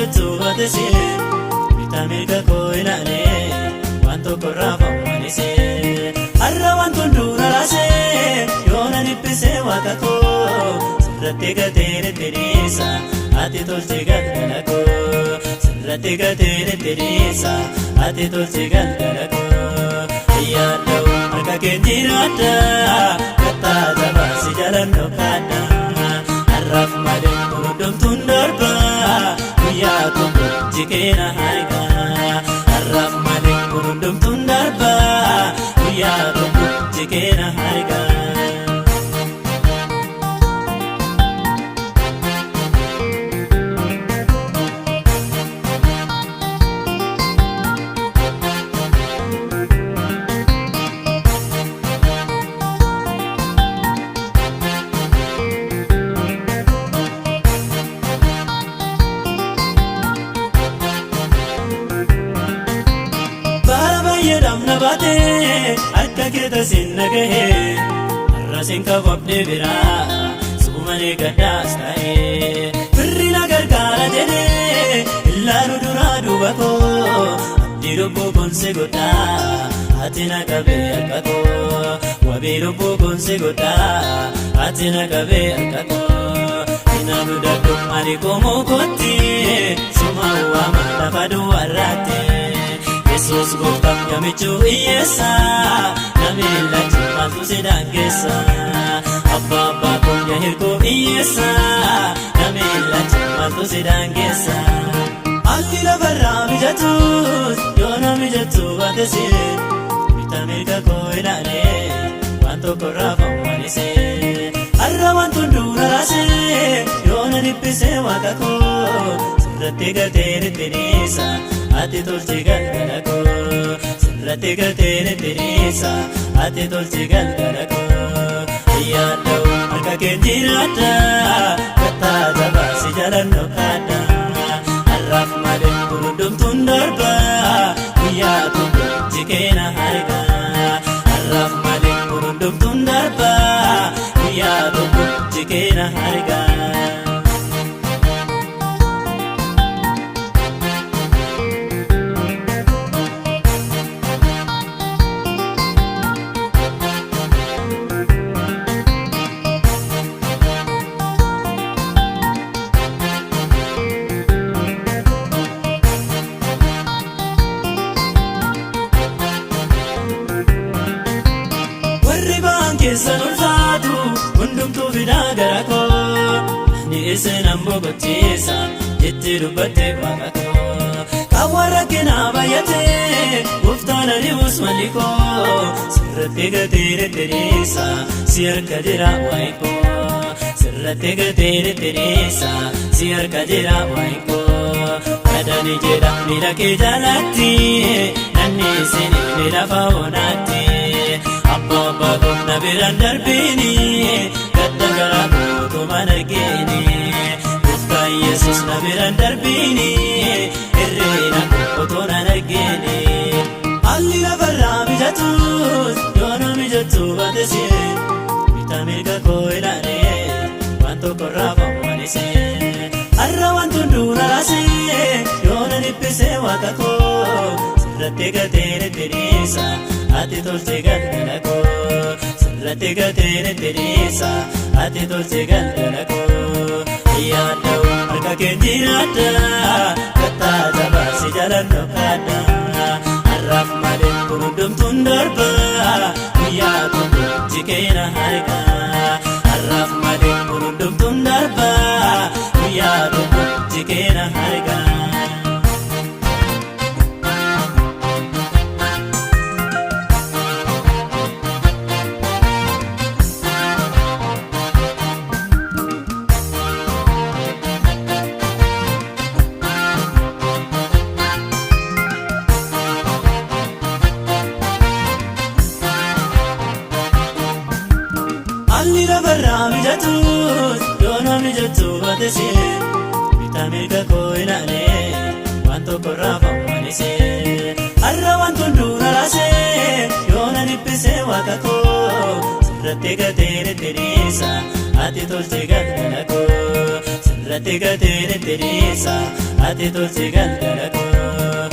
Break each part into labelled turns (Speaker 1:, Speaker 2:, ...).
Speaker 1: mijattu baatese bitamirga koo ilaalee waan tokko raafamanise har'a waan tundura raasee yoona dhiphisee waaqa koo sirratti gateere tiriisa ati tolche galgala koo sirratti gateere tiriisa ati tolche galgala koo ayyaadha'u harka keenjiraadha kattaa jabaasi jalan dhokkaadha har'aaf malee hundumtuun darba guyyaa tokko jikeena harka har'aaf malee hundumtuun darba guyyaa tokko jikeena harka. Nabaate akka keeta sinna gahee har'a sinka qabdee biraa suumanii gaddaas ta'ee firri na gargaara jedhee ilaalu duraa duuba koo abdii lubbuu koonse godhaa ati na qabee harka koo wabii lubbuu koonse godhaa ati na qabee harka koo inaanu dadhu ani koomoo kootti suma waama lafa duwwaarraatti. Yesus gooftaan yamichuu hiyyeessa namiilachi maaltu si daangeessa abbaa abbaa konya hirkoo hiyyeessa namiilachi maaltu si daangeessa alli lafarraa mijatus yoona mijattu baatese bitamirga koo ilaalee waan tokko raafamanise har'a waan tundura raasee yoona dhiphisee waaqa koo sirratti gateere tiriisa ati tolche galgala koo sirratti gateere tiriisa ati tolche galgala koo ayyaadha'u harka keenjiraadha kattaa jabaasi jalan dhokkaadha har'aaf malee hundumtuun darba guyyaa tokko jikeena harka har'aaf malee hundumtuun darba guyyaa tokko jikeena harka. Keessan ulfaatu hundumtuu fidaa gara koo ani isin boqochiisa jetti dubbatte waaqa koo qaawwan rakkinaa baay'atee gooftaan ari'us malli koo sirratti gateere tiriisa si harka jira waa'i koo sirratti gateere tiriisa si harka jira waa'i koo kadhani jedha miila kee jalatti nanni isin lafa onaatti. Abbaa abbaa koona biraan darbiini gadda garaa kootu mana argini gooftaan Yesus na biraan darbiini irreena kootu nan argini alli lafarraa mijatus yoona mijattu baatese bitamirga koo ilaalee waan tokko raafamanise har'a waan tundura raasee yoona dhiphisee waaqa koo sirratti gateere tiriisa ati tolche galgala koo sirratti gateere tiriisa ati tolche galgala koo ayyaadha'u harka keenjiraadha kattaa jabaasi jalan dhokkaadha har'aaf malee hundumtuun darba guyyaa tokko jikeena harka har'aaf malee hundumtuun darba guyyaa tokko jikeena harka. Alli lafarraa mijatus yoona mijattu baatese bitamirga koo ilaalee waan tokko raafamanise har'a waan tundura raasee yoona dhiphisee waaqa koo sirratti gateere tiriisa ati tolche galgala koo sirratti gateere tiriisa ati tolchi galgala koo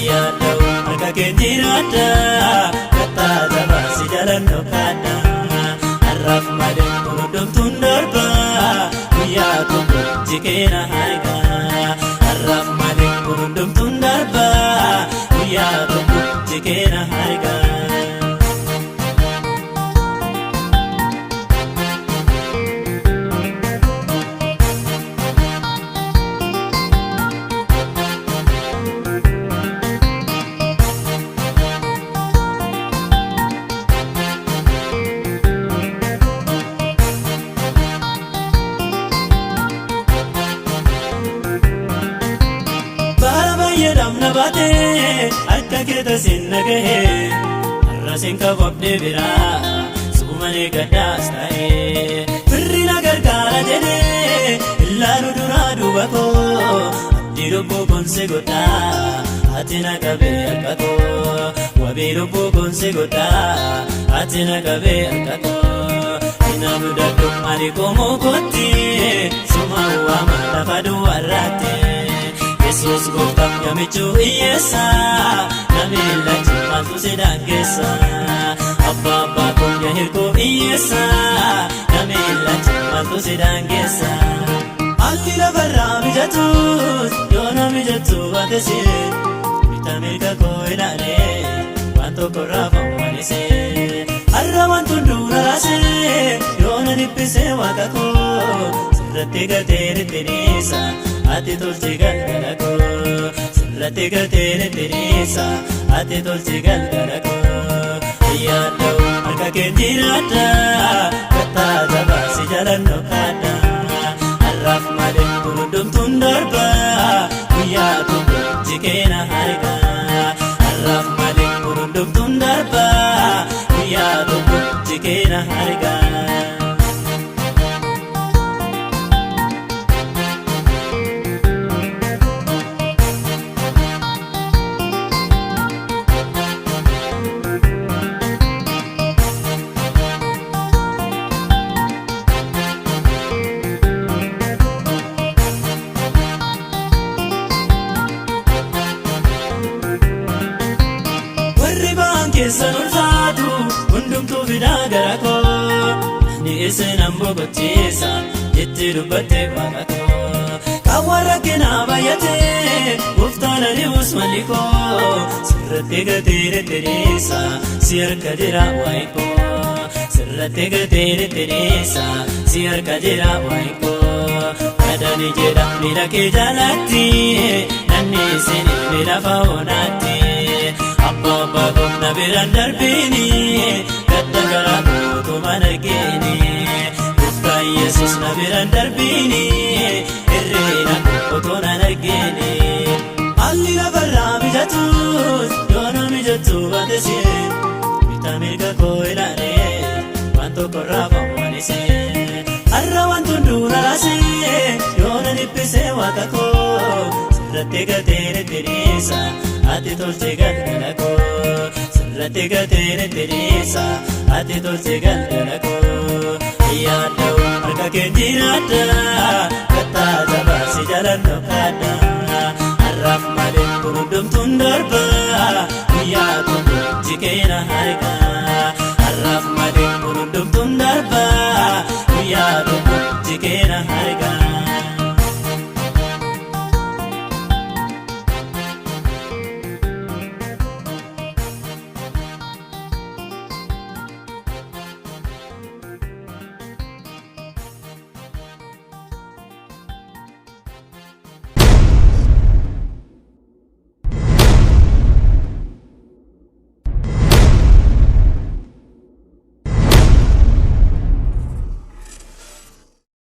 Speaker 1: yaada'u harka keetti raaddaa kattaa jabaasi jalan dhokkaadha har'aaf malee hundumtuun darbaa guyyaa tokko jikeena harkaa har'aaf malee hundumtuun darbaa guyyaa tokko jikeena harkaa. Namna baatee akka keeta sinna gahee har'a sinka qophdee biraa suumanii gaddaas ta'ee firri na gargaara jedhee ilaalu duraa duuba koo abdii lubbuu goonse godhaa ati na qabee harka koo wabii lubbuu goonse godhaa ati na qabee harka koo ina mudadhu ani qomoo kootti suma waama lafa duwwaarraatti. Yesus gooftaan yamichuu hiyyeessa namiilachi maaltu si daangeessa abbaa abbaa konya hirkoo hiyyeessa namiilachi maaltu si daangeessa. Alli lafarraa mijatus yoo na mijatu baatese bita mirga koo ilaalee waan tokkorraa fammanisee har'a waan hunduu na raasee yoo na dhiphisee waaqa koo sirratti galtee rittinisa. Ati tolchi galgala koo sirratti galtee rittinisa ati tolchi galgala koo yaada'u harka keetti raaddaa kattaa jabaasi jalan dhokkaadha har'aaf malee hundumtuun darbaa guyyaa tokko jikeena harkaa har'aaf malee hundumtuun darbaa guyyaa tokko jikeena harkaa. Keessan ulfaatu hundumtuu fidaa gara koo ni isin boqochiisa itti dubbattee waaqa koo kan warra keenaa baay'atee gooftaan adi'uus malli koo sirratti galtee rittinisa si harka jira waa'i koo sirratti galtee rittinisa si harka jira waa'i koo kadhani jedha miila kee jalatti nanni isin miila fa'oonaatti. Abbaa abbaa koomna biraan darbiini gadda garaa gootumaan argiini gooftaa Yesuus na biraan darbiini irreena gootumaan argiini. Alli lafarraa mijatus yoo na mijatu baatese bita mirga koo ilaalee waan tokkorraa fammanisee har'a waan hunduu na raasee yoo na dhiphisee waaqa koo sirratti galtee rittinisa. Ati tolchi galgala koo sirratti galtee rittinisa ati tolchi galgala koo yaada'u harka keetti raaddaa kattaa jabaasi jalan dhokkaadha har'aaf malee hundumtuun darbaa guyyaa tokko jikeena harkaa